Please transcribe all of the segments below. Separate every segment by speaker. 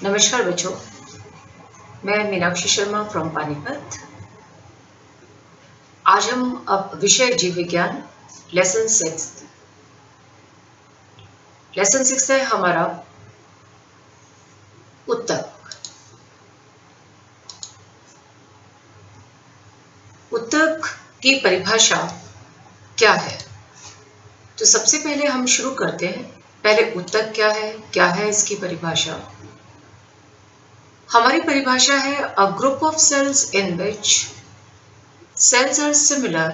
Speaker 1: नमस्कार बच्चों, मैं मीनाक्षी शर्मा फ्रॉम पानीपत। आज हम अब विषय जीव विज्ञान लेसन 6 है हमारा उत्तक। उत्तक की परिभाषा क्या है? तो सबसे पहले हम शुरू करते हैं। पहले उत्तक क्या है इसकी परिभाषा। हमारी परिभाषा है a group of cells in which cells are similar,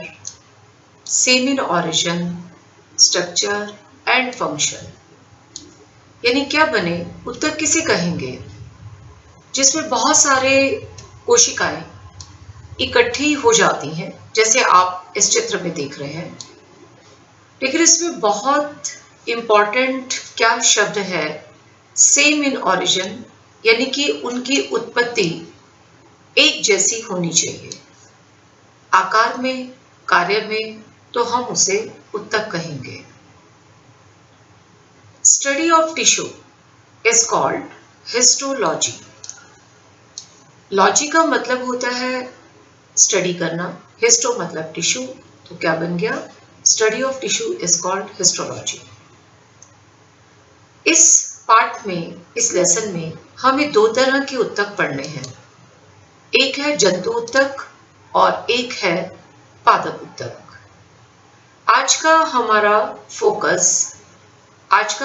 Speaker 1: same in origin, structure and function। यानी क्या बने, उत्तक किसे कहेंगे? जिसमें बहुत सारे कोशिकाएं इकट्ठी हो जाती हैं, जैसे आप इस चित्र में देख रहे हैं। लेकिन इसमें बहुत इंपॉर्टेंट क्या शब्द है? सेम इन ऑरिजिन, यानी कि उनकी उत्पत्ति एक जैसी होनी चाहिए आकार में, कार्य में, तो हम उसे उत्तक कहेंगे। Study of tissue is called histology. Logy का मतलब होता है स्टडी करना, हिस्टो मतलब टिश्यू, तो क्या बन गया? Study of tissue is called histology. इस पार्ट में, इस लेसन में हमें दो तरह के उत्तक पढ़ने हैं। एक है जंतु उत्तक और एक है पादप उत्तक। आज का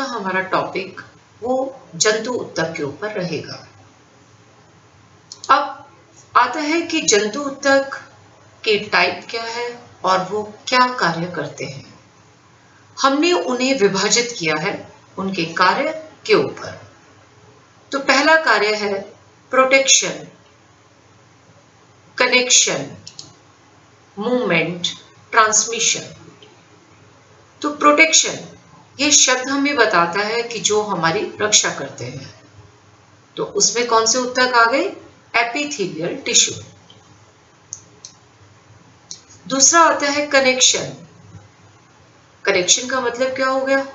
Speaker 1: हमारा टॉपिक वो जंतु उत्तक के ऊपर रहेगा। अब आता है कि जंतु उत्तक के टाइप क्या है और वो क्या कार्य करते हैं। हमने उन्हें विभाजित किया है उनके कार्य के ऊपर। तो पहला कार्य है प्रोटेक्शन, कनेक्शन, मूवमेंट, ट्रांसमिशन। तो प्रोटेक्शन, ये शब्द हमें बताता है कि जो हमारी रक्षा करते हैं। तो उसमें कौन से उत्तक आ गए? Epithelial tissue. दूसरा आता है कनेक्शन। कनेक्शन का मतलब क्या हो गया?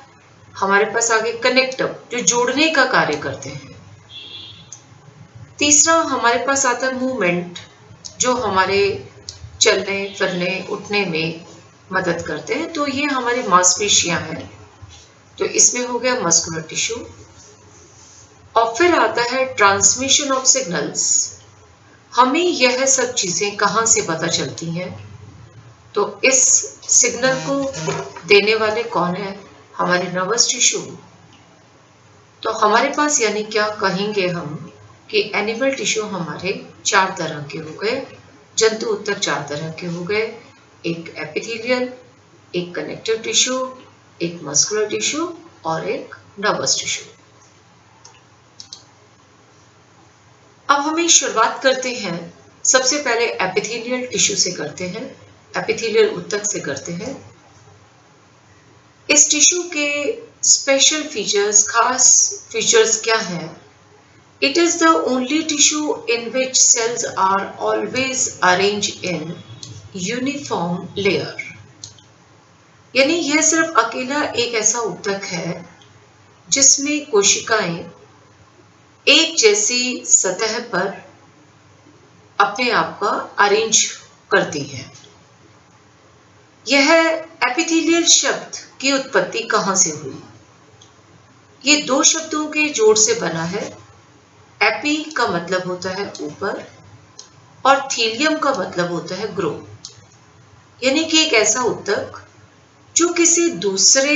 Speaker 1: हमारे पास आगे कनेक्टर, जो जोड़ने का कार्य करते हैं। तीसरा हमारे पास आता है मूवमेंट, जो हमारे चलने फिरने उठने में मदद करते हैं। तो ये हमारी मांसपेशियां हैं, तो इसमें हो गया मस्कुलर टिश्यू। और फिर आता है ट्रांसमिशन ऑफ सिग्नल्स। हमें यह सब चीजें कहाँ से पता चलती हैं? तो इस सिग्नल को देने वाले कौन है? हमारे नर्वस टिश्यू। तो हमारे पास यानी क्या कहेंगे हम कि एनिमल टिश्यू हमारे 4 तरह के हो गए, जंतु उत्तक 4 तरह के हो गए। एक एपिथेलियल, एक कनेक्टिव टिश्यू, एक मस्कुलर टिश्यू और एक नर्वस टिश्यू। अब हमें शुरुआत करते हैं, सबसे पहले एपिथेलियल टिश्यू से करते हैं, एपिथेलियल उत्तक से करते हैं। इस टिश्यू के स्पेशल फीचर्स, खास फीचर्स क्या हैं? It is the only tissue in which cells are always arranged in uniform layer। यानी यह सिर्फ अकेला एक ऐसा उत्तक है जिसमें कोशिकाएं एक जैसी सतह पर अपने आप का अरेंज करती हैं। यह एपिथेलियल शब्द की उत्पत्ति कहाँ से हुई? ये 2 शब्दों के जोड़ से बना है। एपी का मतलब होता है ऊपर और थीलियम का मतलब होता है ग्रो, यानी कि एक ऐसा उत्तक जो किसी दूसरे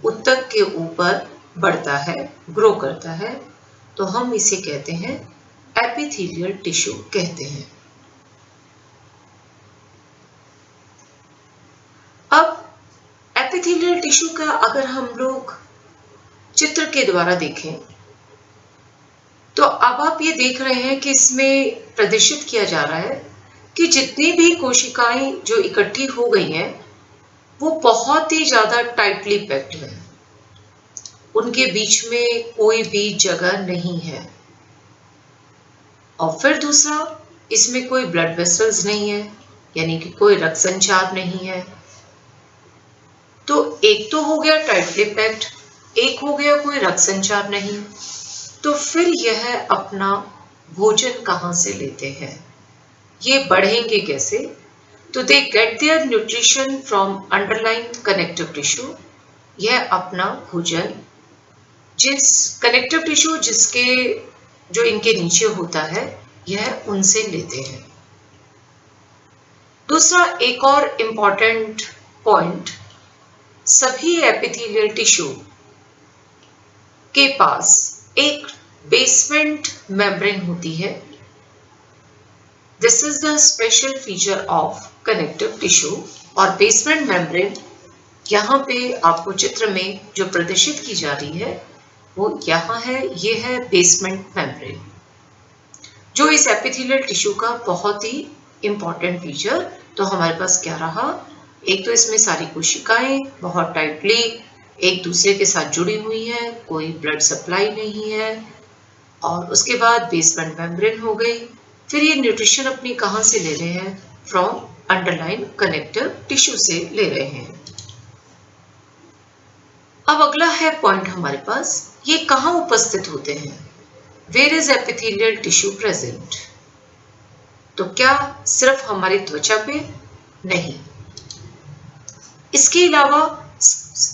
Speaker 1: उत्तक के ऊपर बढ़ता है, ग्रो करता है, तो हम इसे कहते हैं एपिथेलियल टिश्यू कहते हैं। अब एपिथेलियल टिश्यू का अगर हम लोग चित्र के द्वारा देखें, तो अब आप ये देख रहे हैं कि इसमें प्रदर्शित किया जा रहा है कि जितनी भी कोशिकाएं जो इकट्ठी हो गई हैं, वो बहुत ही ज्यादा टाइटली पैक्ड है। उनके बीच में कोई भी जगह नहीं है। और फिर दूसरा, इसमें कोई ब्लड वेसल्स नहीं है, यानी कि कोई रक्त संचार नहीं है। तो एक तो हो गया टाइटली पैक्ड, एक हो गया कोई रक्त संचार नहीं। तो फिर यह अपना भोजन कहाँ से लेते हैं, ये बढ़ेंगे कैसे? तो they get their nutrition from underline connective tissue. यह अपना भोजन जिस कनेक्टिव टिश्यू जिसके जो इनके नीचे होता है, यह उनसे लेते हैं। दूसरा एक और इम्पॉर्टेंट पॉइंट, सभी एपिथेलियल टिश्यू के पास एक बेसमेंट मेम्ब्रेन होती है। This is the special feature of connective tissue. और बेसमेंट मेम्ब्रेन यहाँ पे आपको चित्र में जो प्रदर्शित की जा रही है वो यहाँ है, ये है बेसमेंट मेम्ब्रेन, जो इस एपिथेलियल टिश्यू का बहुत ही इम्पॉर्टेंट फीचर। तो हमारे पास क्या रहा, एक तो इसमें सारी कोशिकाएं बहुत टाइटली एक दूसरे के साथ जुड़ी हुई हैं, कोई ब्लड सप्लाई नहीं है, और उसके बाद बेसमेंट मेम्ब्रेन हो गई। फिर ये न्यूट्रिशन अपनी कहाँ से ले रहे हैं, फ्रॉम अंडरलाइन कनेक्टिव टिश्यू से ले रहे हैं। अब अगला है पॉइंट हमारे पास, ये कहाँ उपस्थित होते हैं, where is epithelial tissue present? तो क्या सिर्फ हमारी त्वचा पे? नहीं, इसके अलावा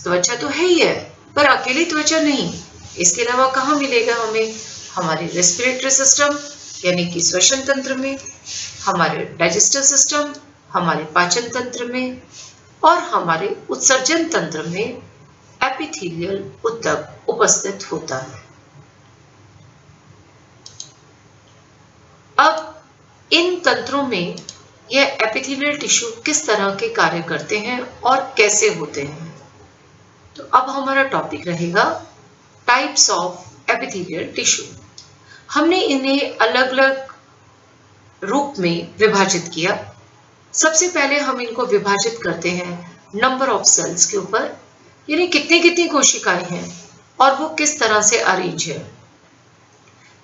Speaker 1: त्वचा तो है ही है, पर अकेली त्वचा नहीं, इसके अलावा कहाँ मिलेगा हमें, हमारे रेस्पिरेटरी सिस्टम यानी कि श्वसन तंत्र में, हमारे डाइजेस्टिव सिस्टम, हमारे पाचन तंत्र में, और हमारे उत्सर्जन तंत्र में एपिथेलियल ऊतक उपस्थित होता है। अब इन तंत्रों में यह एपिथेलियल टिश्यू किस तरह के कार्य करते हैं और कैसे होते हैं। तो अब हमारा टॉपिक रहेगा टाइप्स ऑफ एपिथेलियल टिश्यू। हमने इन्हें अलग अलग रूप में विभाजित किया। सबसे पहले हम इनको विभाजित करते हैं नंबर ऑफ सेल्स के ऊपर, यानी कितनी कितनी कोशिकाएं हैं और वो किस तरह से अरेंज है।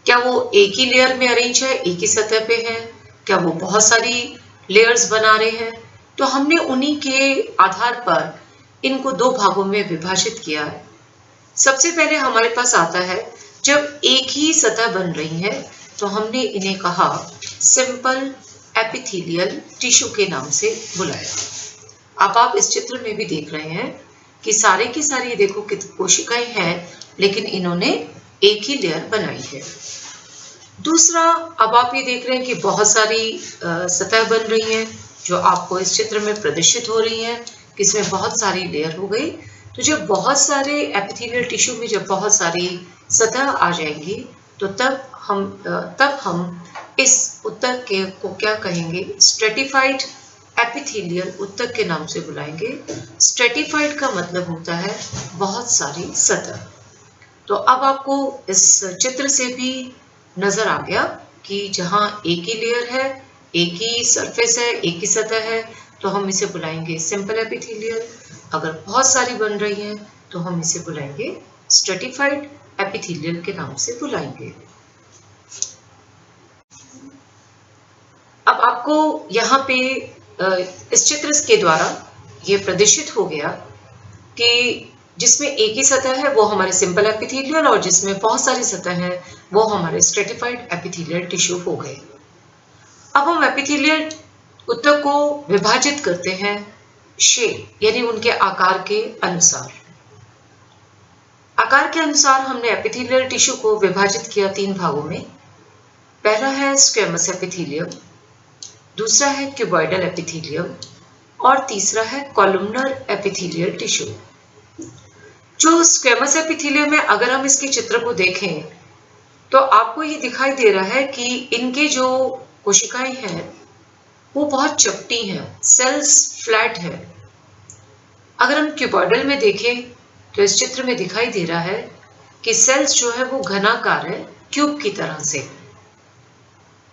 Speaker 1: क्या वो एक ही लेयर में अरेंज है, एक ही सतह पे है, क्या वो बहुत सारी लेयर्स बना रहे हैं। तो हमने उन्हीं के आधार पर इनको दो भागों में विभाजित किया है। सबसे पहले हमारे पास आता है जब एक ही सतह बन रही है, तो हमने इन्हें कहा सिंपल एपिथेलियल टिश्यू के नाम से बुलाया। अब आप इस चित्र में भी देख रहे हैं कि सारे की सारी देखो कितनी कोशिकाएं हैं, लेकिन इन्होंने एक ही लेयर बनाई है। दूसरा, अब आप ये देख रहे हैं कि बहुत सारी सतह बन रही हैं, जो आपको इस चित्र में प्रदर्शित हो रही हैं, कि इसमें बहुत सारी लेयर हो गई। तो जब बहुत सारे एपिथेलियल टिश्यू में जब बहुत सारी सतह आ जाएंगी, तो तब हम इस ऊतक के को क्या कहेंगे, स्ट्रेटिफाइड एपिथेलियल ऊतक के नाम से बुलाएंगे। स्ट्रेटिफाइड का मतलब होता है बहुत सारी सतह। तो अब आपको इस चित्र से भी नजर आ गया कि जहाँ एक ही लेयर है, एक ही सरफेस है, एक ही सतह है, तो हम इसे बुलाएंगे सिंपल एपिथेलियल। अगर बहुत सारी बन रही हैं तो हम इसे बुलाएंगे स्ट्रेटिफाइड एपिथेलियल के नाम से बुलाएंगे। अब आपको यहाँ पे इस चित्र के द्वारा ये प्रदर्शित हो गया कि जिसमें एक ही सतह है वो हमारे सिंपल एपिथेलियल, और जिसमें बहुत सारी सतह है वो हमारे स्ट्रेटिफाइड एपिथेलियल टिश्यू हो गए। अब हम एपिथेलियल ऊतक को विभाजित करते हैं शेप यानी उनके आकार के अनुसार। आकार के अनुसार हमने एपिथेलियल टिश्यू को विभाजित किया तीन भागों में। पहला है स्क्वेमस एपिथेलियम, दूसरा है क्यूबॉइडल एपिथेलियम, और तीसरा है कॉलमनर एपिथेलियल टिश्यू। जो स्क्वेमस एपिथेलियम है, अगर हम इसके चित्र को देखें तो आपको ये दिखाई दे रहा है कि इनके जो कोशिकाएं हैं वो बहुत चपटी हैं, सेल्स फ्लैट है। अगर हम क्यूबॉइडल में देखें तो इस चित्र में दिखाई दे रहा है कि सेल्स जो है वो घनाकार है, क्यूब की तरह से।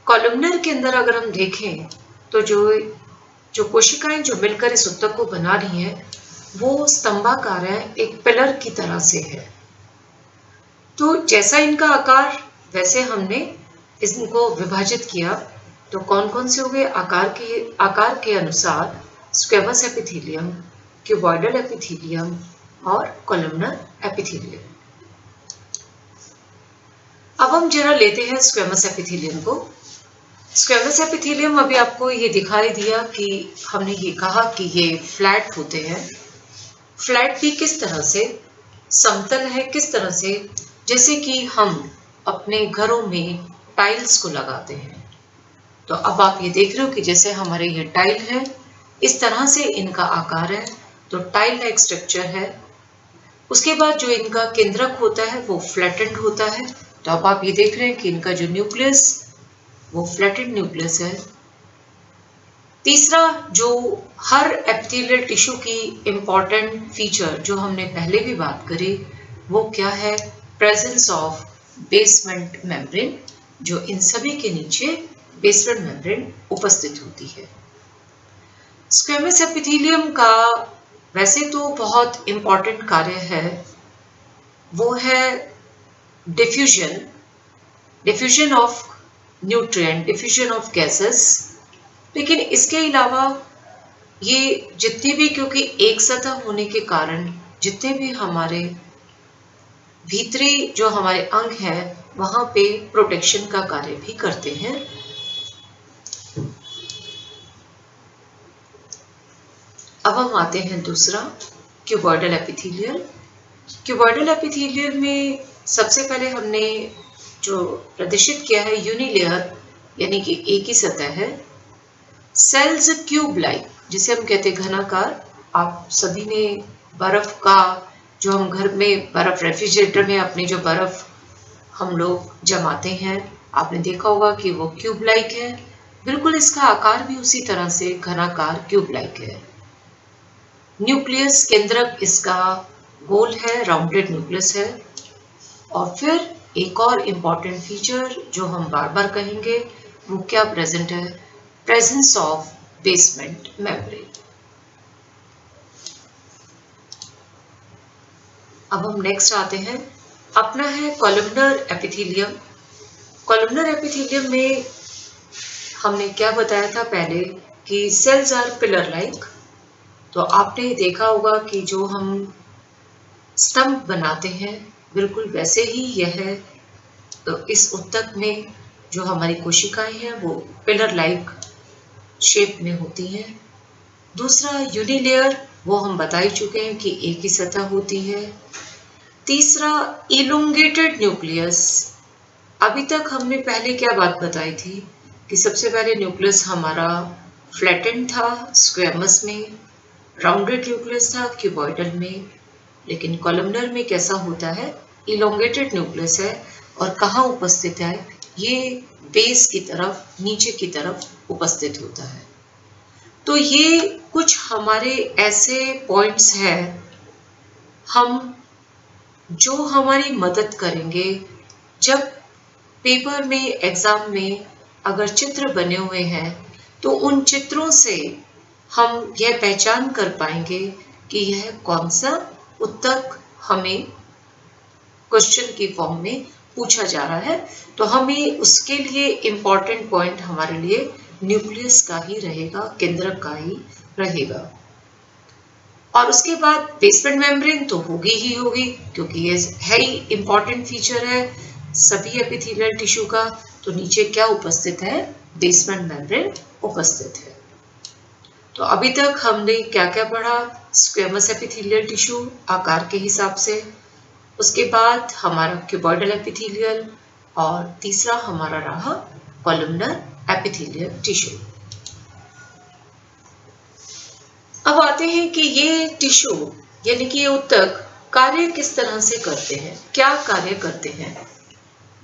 Speaker 1: कॉलमनर के अंदर अगर हम देखें तो जो कोशिकाएं जो मिलकर इस ऊतक को बना रही हैं वो स्तंभाकार है, एक पिलर की तरह से है। तो जैसा इनका आकार वैसे हमने इनको विभाजित किया। तो कौन कौन से हो गए, आकार के अनुसार स्क्वेमस एपिथेलियम, क्यूबॉइडल एपिथेलियम और कॉलमनर एपिथेलियम। अब हम जरा लेते हैं स्क्वेमस एपिथेलियम को। स्क्वेमस एपिथेलियम अभी आपको ये दिखाई दिया कि हमने ये कहा कि ये फ्लैट होते हैं। फ्लैट भी किस तरह से, समतल है किस तरह से, जैसे कि हम अपने घरों में टाइल्स को लगाते हैं। तो अब आप ये देख रहे हो कि जैसे हमारे ये टाइल है, इस तरह से इनका आकार है, तो टाइल लाइक स्ट्रक्चर है। उसके बाद जो इनका केंद्रक होता है वो फ्लैटेंड होता है। तो अब आप ये देख रहे हैं कि इनका जो न्यूक्लियस वो फ्लैटेंड न्यूक्लियस है। तीसरा, जो हर एपिथेलियल टिश्यू की इंपॉर्टेंट फीचर जो हमने पहले भी बात करी, वो क्या है? प्रेजेंस ऑफ बेसमेंट मेम्ब्रेन, जो इन सभी के नीचे बेसमेंट मेम्ब्रेन उपस्थित होती है। स्क्वेमस एपिथेलियम का वैसे तो बहुत इंपॉर्टेंट कार्य है, वो है diffusion of nutrient, diffusion of gases. लेकिन इसके अलावा ये जितनी भी, क्योंकि एक सतह होने के कारण जितने भी हमारे भीतरी जो हमारे अंग हैं वहां पे प्रोटेक्शन का कार्य भी करते हैं। अब हम आते हैं दूसरा, क्यूबॉइडल एपिथेलियल। क्यूबॉइडल एपिथेलियल में सबसे पहले हमने जो प्रदर्शित किया है यूनिलेयर, यानी कि एक ही सतह है। सेल्स क्यूब लाइक, जिसे हम कहते हैं घनाकार। आप सभी ने बर्फ का, जो हम घर में बर्फ रेफ्रिजरेटर में अपनी जो बर्फ हम लोग जमाते हैं, आपने देखा होगा कि वो क्यूब लाइक है। बिल्कुल इसका आकार भी उसी तरह से घनाकार क्यूब लाइक है। न्यूक्लियस, केंद्रक इसका गोल है, राउंडेड न्यूक्लियस है। और फिर एक और इम्पॉर्टेंट फीचर जो हम बार बार कहेंगे, वो क्या प्रेजेंट है? Presence of basement membrane. अब हम नेक्स्ट आते हैं, अपना है कॉलमनर एपिथेलियम। कॉलमनर एपिथेलियम में हमने क्या बताया था पहले कि सेल्स आर पिलर लाइक। तो आपने देखा होगा कि जो हम स्तंभ बनाते हैं बिल्कुल वैसे ही यह है। तो इस उत्तक में जो हमारी कोशिकाएं हैं वो पिलर लाइक शेप में होती हैं। दूसरा यूनिलेयर, वो हम बता ही चुके हैं कि एक ही सतह होती है। तीसरा, इलोंगेटेड न्यूक्लियस। अभी तक हमने पहले क्या बात बताई थी कि सबसे पहले न्यूक्लियस हमारा फ्लैटेंड था स्क्वेमस में, राउंडेड न्यूक्लियस था क्यूबॉइडल में। लेकिन कॉलमनर में कैसा होता है? इलोंगेटेड न्यूक्लियस है। और कहाँ उपस्थित है? ये बेस की तरफ, नीचे की तरफ उपस्थित होता है। तो ये कुछ हमारे ऐसे पॉइंट्स हैं हम जो हमारी मदद करेंगे जब पेपर में, एग्जाम में अगर चित्र बने हुए हैं तो उन चित्रों से हम यह पहचान कर पाएंगे कि यह कौन सा उत्तक हमें क्वेश्चन की फॉर्म में पूछा जा रहा है। तो हमें उसके लिए इम्पॉर्टेंट पॉइंट हमारे लिए न्यूक्लियस का ही रहेगा, केंद्रक का ही रहेगा। और उसके बाद बेसमेंट मेम्ब्रेन तो होगी ही होगी, क्योंकि ये है ही इम्पॉर्टेंट फीचर है सभी एपिथेलियल टिश्यू का। तो नीचे क्या उपस्थित है? बेसमेंट मेम्ब्रेन उपस्थित है। तो अभी तक हमने क्या क्या पढ़ा? स्क्वेमस एपिथेलियल टिश्यू आकार के हिसाब से, उसके बाद हमारा क्यूबॉइडल एपिथेलियल, और तीसरा हमारा रहा कॉलमनर एपिथेलियल टिश्यू। अब आते हैं कि ये टिश्यू यानी कि ये उत्तक कार्य किस तरह से करते हैं, क्या कार्य करते हैं।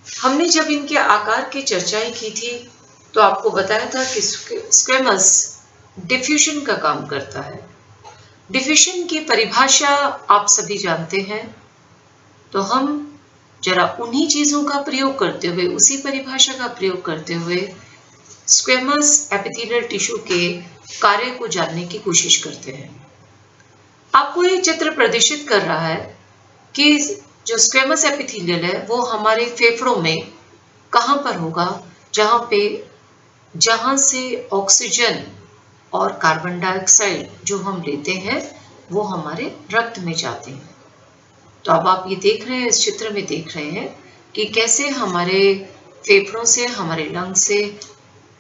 Speaker 1: हमने जब इनके आकार की चर्चाएं की थी तो आपको बताया था कि स्क्वेमस डिफ्यूजन का काम करता है। डिफ्यूजन की परिभाषा आप सभी जानते हैं, तो हम जरा उन्हीं चीजों का प्रयोग करते हुए, उसी परिभाषा का प्रयोग करते हुए स्क्वेमस एपिथेलियल टिश्यू के कार्य को जानने की कोशिश करते हैं। आपको ये चित्र प्रदर्शित कर रहा है कि जो स्क्वेमस एपिथेलियल है वो हमारे फेफड़ों में कहाँ पर होगा? जहाँ से ऑक्सीजन और कार्बन डाइऑक्साइड जो हम लेते हैं वो हमारे रक्त में जाते हैं। तो अब आप ये देख रहे हैं, इस चित्र में देख रहे हैं कि कैसे हमारे फेफड़ों से, हमारे लंग से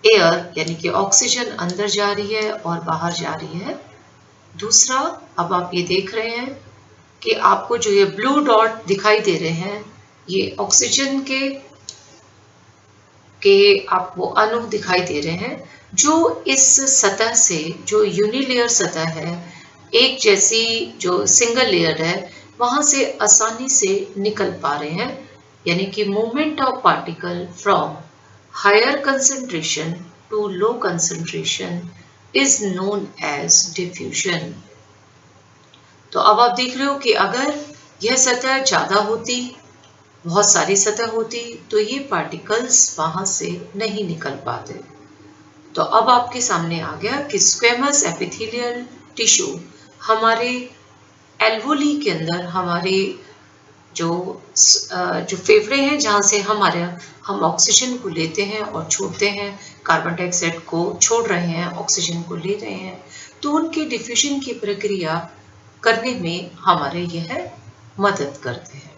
Speaker 1: एयर यानी कि ऑक्सीजन अंदर जा रही है और बाहर जा रही है। दूसरा, अब आप ये देख रहे हैं कि आपको जो ये ब्लू डॉट दिखाई दे रहे हैं, ये ऑक्सीजन के आपको अणु दिखाई दे रहे हैं, जो इस सतह से, जो यूनिलेयर सतह है, एक जैसी जो सिंगल लेयर है, वहां से आसानी से निकल पा रहे हैं। यानी कि movement of particle from higher concentration to low concentration is known as diffusion. तो अब आप देख रहे हो कि अगर यह सतह ज्यादा होती, बहुत सारी सतह होती, तो ये पार्टिकल्स वहां से नहीं निकल पाते। तो अब आपके सामने आ गया कि स्क्वेमस एपिथेलियल टिश्यू हमारे एल्वोली के अंदर, हमारे जो फेफड़े हैं, जहाँ से हम ऑक्सीजन को लेते हैं और छोड़ते हैं, कार्बन डाइऑक्साइड को छोड़ रहे हैं, ऑक्सीजन को ले रहे हैं, तो उनके डिफ्यूजन की प्रक्रिया करने में हमारे यह मदद करते हैं।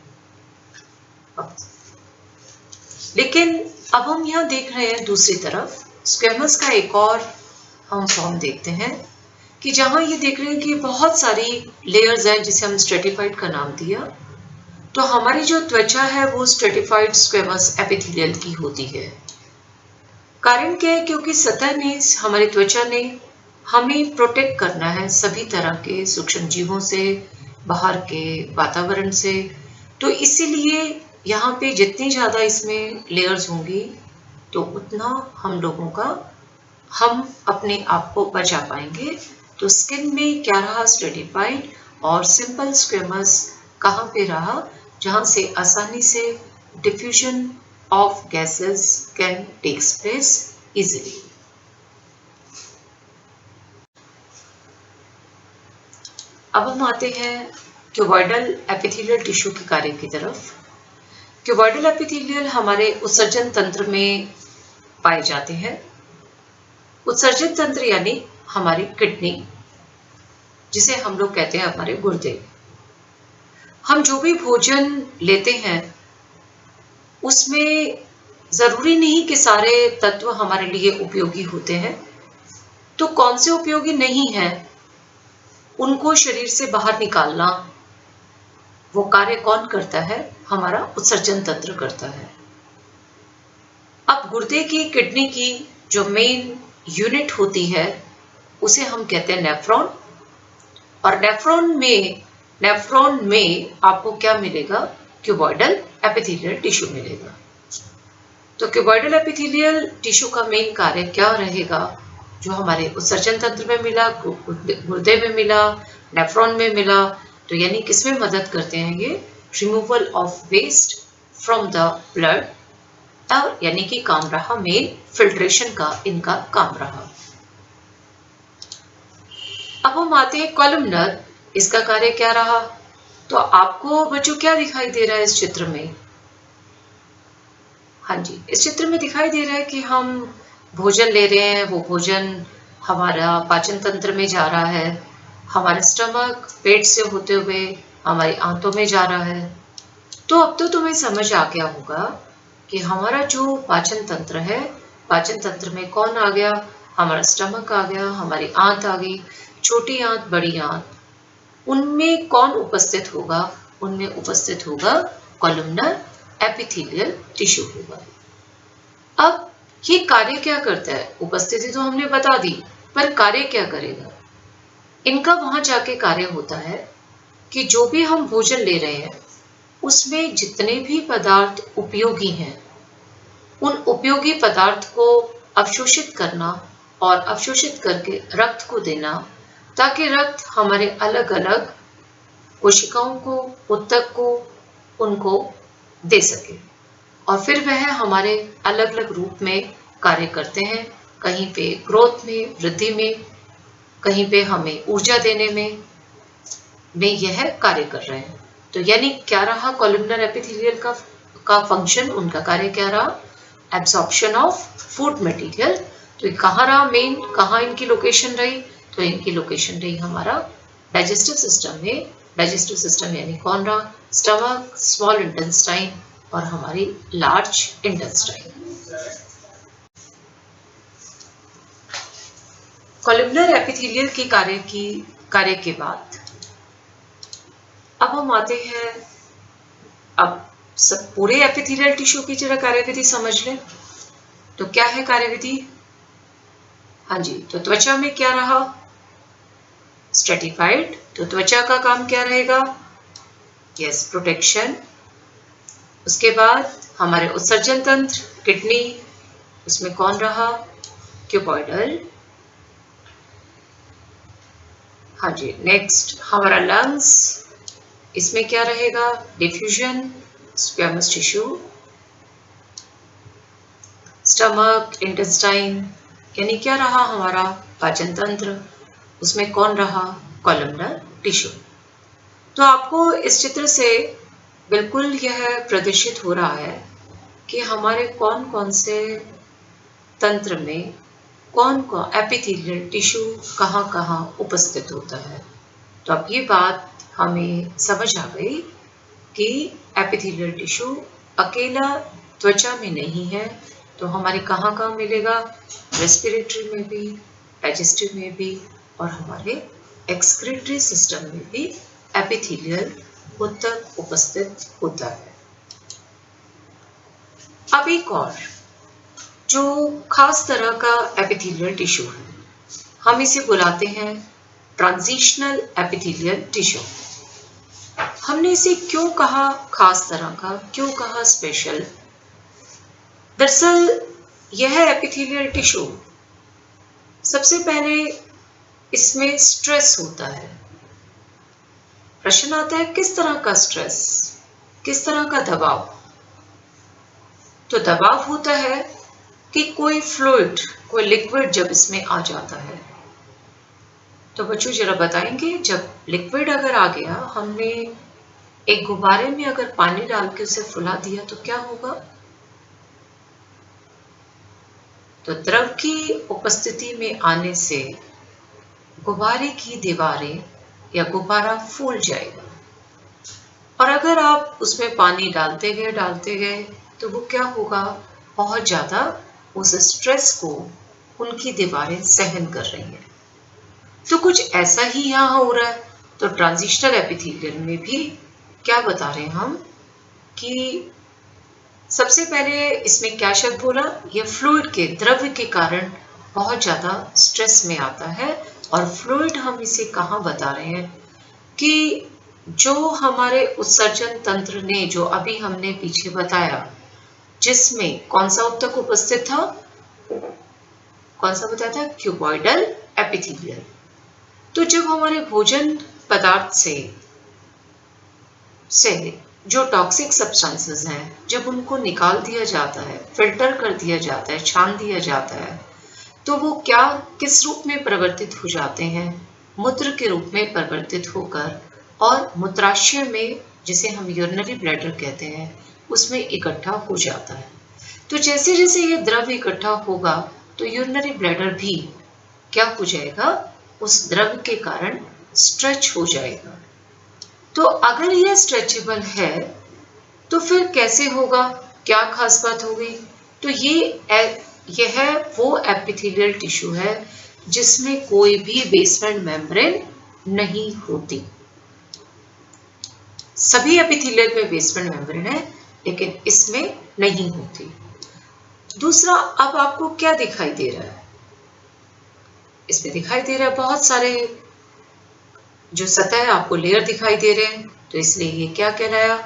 Speaker 1: लेकिन अब हम यहाँ देख रहे हैं दूसरी तरफ स्क्वेमस का एक और हम फॉर्म देखते हैं कि जहाँ ये देख रहे हैं कि बहुत सारी लेयर्स हैं, जिसे हम स्ट्रेटिफाइड का नाम दिया। तो हमारी जो त्वचा है वो स्ट्रेटिफाइड स्क्वेमस एपिथेलियल की होती है। कारण क्या है? क्योंकि सतह ने, हमारी त्वचा ने हमें प्रोटेक्ट करना है सभी तरह के सूक्ष्म जीवों से, बाहर के वातावरण से। तो इसीलिए यहाँ पे जितनी ज़्यादा इसमें लेयर्स होंगी, तो उतना हम अपने आप को बचा पाएंगे। तो स्किन में क्या रहा? स्ट्रेटिफाइड। और सिंपल स्क्वेमस कहाँ पे रहा? जहाँ से आसानी से diffusion of gases can takes place easily. अब हम आते हैं क्यूबॉइडल एपिथेलियल टिश्यू के कार्य की तरफ। क्यूबॉइडल एपिथेलियल हमारे उत्सर्जन तंत्र में पाए जाते हैं। उत्सर्जन तंत्र यानी हमारी किडनी, जिसे हम लोग कहते हैं हमारे गुर्दे। हम जो भी भोजन लेते हैं उसमें जरूरी नहीं कि सारे तत्व हमारे लिए उपयोगी होते हैं। तो कौन से उपयोगी नहीं है, उनको शरीर से बाहर निकालना, वो कार्य कौन करता है? हमारा उत्सर्जन तंत्र करता है। अब गुर्दे की, किडनी की जो मेन यूनिट होती है, उसे हम कहते हैं नेफ्रॉन। और नेफ्रॉन में आपको क्या मिलेगा? क्यूबॉइडल एपिथेलियल टिश्यू मिलेगा। तो क्यूबॉइडल एपिथेलियल टिश्यू का मेन कार्य क्या रहेगा? जो हमारे उत्सर्जन तंत्र में मिला, गुर्दे में मिला, नेफ्रॉन में मिला, तो यानी किसमें मदद करते हैं ये? Removal of waste from the blood, और यानी कि काम रहा मेन फिल्ट्रेशन का इनका काम रहा। अब हम आते हैं कॉलमनर। इसका कार्य क्या रहा? तो आपको बच्चों क्या दिखाई दे रहा है इस चित्र में? हाँ जी, इस चित्र में दिखाई दे रहा है कि हम भोजन ले रहे हैं, वो भोजन हमारा पाचन तंत्र में जा रहा है, हमारे स्टमक, पेट से होते हुए हमारी आंतों में जा रहा है। तो अब तो तुम्हें समझ आ गया होगा कि हमारा जो पाचन तंत्र है, पाचन तंत्र में कौन आ गया? हमारा स्टमक आ गया, हमारी आंत आ गई, छोटी आंत, बड़ी आंत। उनमें कौन उपस्थित होगा? उनमें उपस्थित होगा कॉलमनर एपिथेलियल टिश्यू होगा। अब ये कार्य क्या करता है? उपस्थिति तो हमने बता दी, पर कार्य क्या करेगा? इनका वहां जाके कार्य होता है कि जो भी हम भोजन ले रहे हैं उसमें जितने भी पदार्थ उपयोगी हैं, उन उपयोगी पदार्थ को अवशोषित करना और अवशोषित करके रक्त को देना, ताकि रक्त हमारे अलग अलग कोशिकाओं को, ऊतक को, उनको दे सके, और फिर वह हमारे अलग अलग रूप में कार्य करते हैं। कहीं पे ग्रोथ में, वृद्धि में, कहीं पे हमें ऊर्जा देने में यह कार्य कर रहे हैं। तो यानी क्या रहा कॉलमनर एपिथेलियल का फंक्शन? उनका कार्य क्या रहा? Absorption of food material. तो कहाँ रहा मेन? कहाँ इनकी लोकेशन रही? तो इनकी लोकेशन रही हमारा डाइजेस्टिव सिस्टम में। डाइजेस्टिव सिस्टम यानी कौन रहा? स्टमक, स्मॉल इंटेस्टाइन और हमारी लार्ज इंटेस्टाइन। कॉलमनर एपिथेलियल के कार्य के बाद अब हम आते हैं, अब सब पूरे एपिथेलियल टिश्यू की जरा कार्यविधि समझ लें। तो क्या है कार्यविधि? हाँ जी, तो त्वचा में क्या रहा? स्ट्रेटिफाइड। तो त्वचा का काम क्या रहेगा? Yes, protection. उसके बाद हमारे उत्सर्जन तंत्र, किडनी, उसमें कौन रहा? क्यूबॉइडल। हाँ जी, नेक्स्ट हमारा लंग्स, इसमें क्या रहेगा? Diffusion, squamous tissue. Stomach, intestine, यानी क्या रहा हमारा? पाचन तंत्र, उसमें कौन रहा? Columnar tissue. तो आपको इस चित्र से बिल्कुल यह प्रदर्शित हो रहा है कि हमारे कौन कौन से तंत्र में कौन कौन एपिथेलियल टिश्यू कहाँ कहाँ उपस्थित होता है। तो अब ये बात हमें समझ आ गई कि एपिथेलियल टिश्यू अकेला त्वचा में नहीं है, तो हमारे कहाँ कहाँ मिलेगा? रेस्पिरेटरी में भी, डाइजेस्टिव में भी, और हमारे एक्सक्रीटरी सिस्टम में भी एपिथेलियल ऊतक उपस्थित होता है। अब एक और जो खास तरह का एपिथेलियल टिश्यू है, हम इसे बुलाते हैं ट्रांजिशनल एपिथेलियल टिश्यू। हमने इसे क्यों कहा खास तरह का, क्यों कहा स्पेशल? दरअसल यह एपिथेलियल टिश्यू, सबसे पहले इसमें स्ट्रेस होता है। प्रश्न आता है किस तरह का स्ट्रेस, किस तरह का दबाव? तो दबाव होता है कि कोई फ्लूइड, कोई लिक्विड जब इसमें आ जाता है। तो बच्चों जरा बताएंगे, जब लिक्विड अगर आ गया, हमने एक गुब्बारे में अगर पानी डाल के उसे फुला दिया तो क्या होगा? तो द्रव की उपस्थिति में आने से गुब्बारे की दीवारें या गुब्बारा फूल जाएगा, और अगर आप उसमें पानी डालते गए तो वो क्या होगा? बहुत ज्यादा उस स्ट्रेस को उनकी दीवारें सहन कर रही हैं। तो कुछ ऐसा ही यहाँ हो रहा है। तो ट्रांजिशनल एपिथेलियल में भी क्या बता रहे हैं हम कि सबसे पहले इसमें क्या शब्द बोला? ये फ्लूइड के, द्रव्य के कारण बहुत ज्यादा स्ट्रेस में आता है। और फ्लूइड हम इसे कहाँ बता रहे हैं कि जो हमारे उत्सर्जन तंत्र ने, जो अभी हमने पीछे बताया, जिसमें कौन सा ऊतक उपस्थित था? कौन सा बताया था? Cuboidal epithelial. तो जब हमारे भोजन पदार्थ से जो टॉक्सिक सब्सटेंसेस हैं, जब उनको निकाल दिया जाता है, फिल्टर कर दिया जाता है, छान दिया जाता है, तो वो क्या, किस रूप में परिवर्तित हो जाते हैं? मूत्र के रूप में परिवर्तित होकर और मूत्राशय में, जिसे हम यूरिनरी ब्लैडर कहते हैं, उसमें इकट्ठा हो जाता है। तो जैसे जैसे ये द्रव इकट्ठा होगा तो यूरिनरी ब्लैडर भी क्या हो जाएगा? उस द्रव के कारण स्ट्रेच हो जाएगा। तो अगर यह स्ट्रेचेबल है तो फिर कैसे होगा? क्या खास बात होगी? तो यह वो एपिथेलियल टिश्यू है जिसमें कोई भी बेसमेंट मेम्ब्रेन नहीं होती। सभी एपिथेलियल में बेसमेंट मेम्ब्रेन है, लेकिन इसमें नहीं होती। दूसरा, अब आपको क्या दिखाई दे रहा है? इसमें दिखाई दे रहा है बहुत सारे जो सतह आपको लेयर दिखाई दे रहे हैं, तो इसलिए ये क्या कहलाया?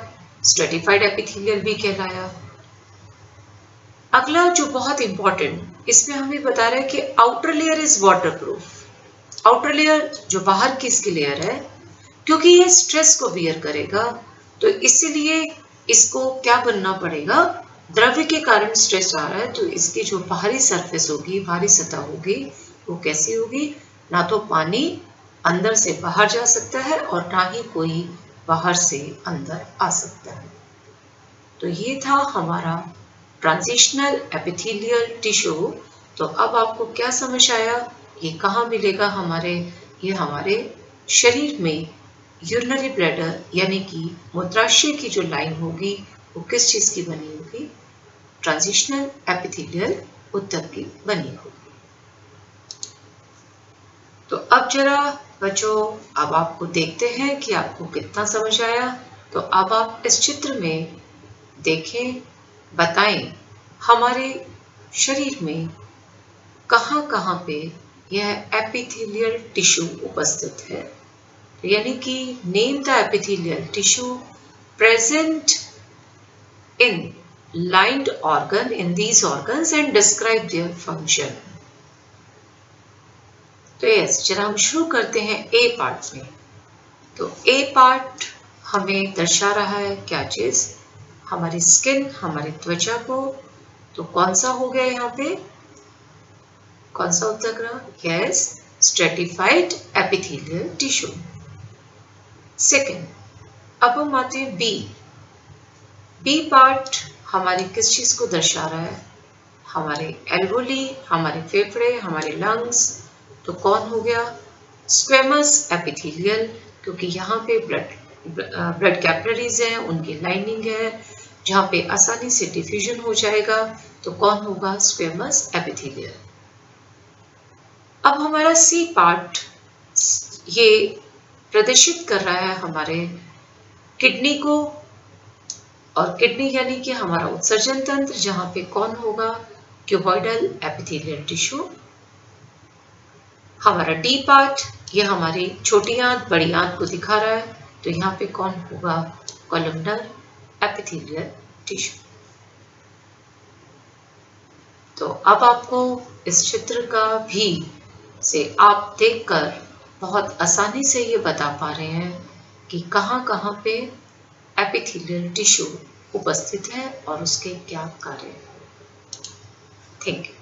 Speaker 1: स्ट्रेटिफाइड एपिथेलियल भी कहलाया। अगला जो बहुत इंपॉर्टेंट, इसमें हमें बता रहा है कि outer layer is waterproof. Outer layer जो बाहर की इसकी लेयर है, क्योंकि ये स्ट्रेस को बियर करेगा, तो इसीलिए इसको क्या बनना पड़ेगा? द्रव्य के कारण स्ट्रेस आ रहा है, तो इसकी जो बाहरी सरफेस होगी, बाहरी सतह होगी, वो कैसी होगी? ना तो पानी अंदर से बाहर जा सकता है और ना ही कोई बाहर से अंदर आ सकता है। तो ये था हमारा ट्रांजिशनल एपिथेलियल टिश्यू। तो अब आपको क्या समझ आया? ये कहाँ मिलेगा हमारे? ये हमारे शरीर में यूरिनरी ब्लैडर यानी कि मूत्राशय की जो लाइन होगी वो किस चीज की बनी होगी? ट्रांजिशनल एपिथेलियल उत्तक की बनी होगी। तो अब जरा बच्चों, अब आपको देखते हैं कि आपको कितना समझ आया। तो अब आप इस चित्र में देखें, बताएं हमारे शरीर में कहाँ कहाँ पे यह एपिथेलियल टिश्यू उपस्थित है। यानी कि name the epithelial tissue present in lined organ in these organs and describe their function। तो यस, चलो हम शुरू करते हैं ए पार्ट में। तो ए पार्ट हमें दर्शा रहा है क्या चीज? हमारी स्किन, हमारी त्वचा को। तो कौन सा हो गया यहाँ पे? कौन सा उत्तक रहा? Yes, stratified epithelial tissue. Second, अब हम आते हैं बी। बी पार्ट हमारी किस चीज को दर्शा रहा है? हमारे एल्वोली, हमारे फेफड़े, हमारे लंग्स। तो कौन हो गया? स्क्वेमस एपिथेलियल, क्योंकि यहाँ पे ब्लड कैपिलरीज हैं, उनकी लाइनिंग है जहाँ पे आसानी से डिफ्यूजन हो जाएगा। तो कौन होगा? Squamous epithelial. अब हमारा सी पार्ट ये प्रदर्शित कर रहा है हमारे किडनी को, और किडनी यानी कि हमारा उत्सर्जन तंत्र, जहां पे कौन होगा? Cuboidal epithelial tissue. हमारा डी पार्ट ये हमारी छोटी आंत बड़ी आंत को दिखा रहा है। तो यहाँ पे कौन होगा? Columnar epithelial tissue. तो अब आपको इस चित्र का भी से आप देखकर बहुत आसानी से ये बता पा रहे हैं कि कहाँ कहाँ पे एपिथेलियल टिश्यू उपस्थित है और उसके क्या कार्य हैं। Thank you.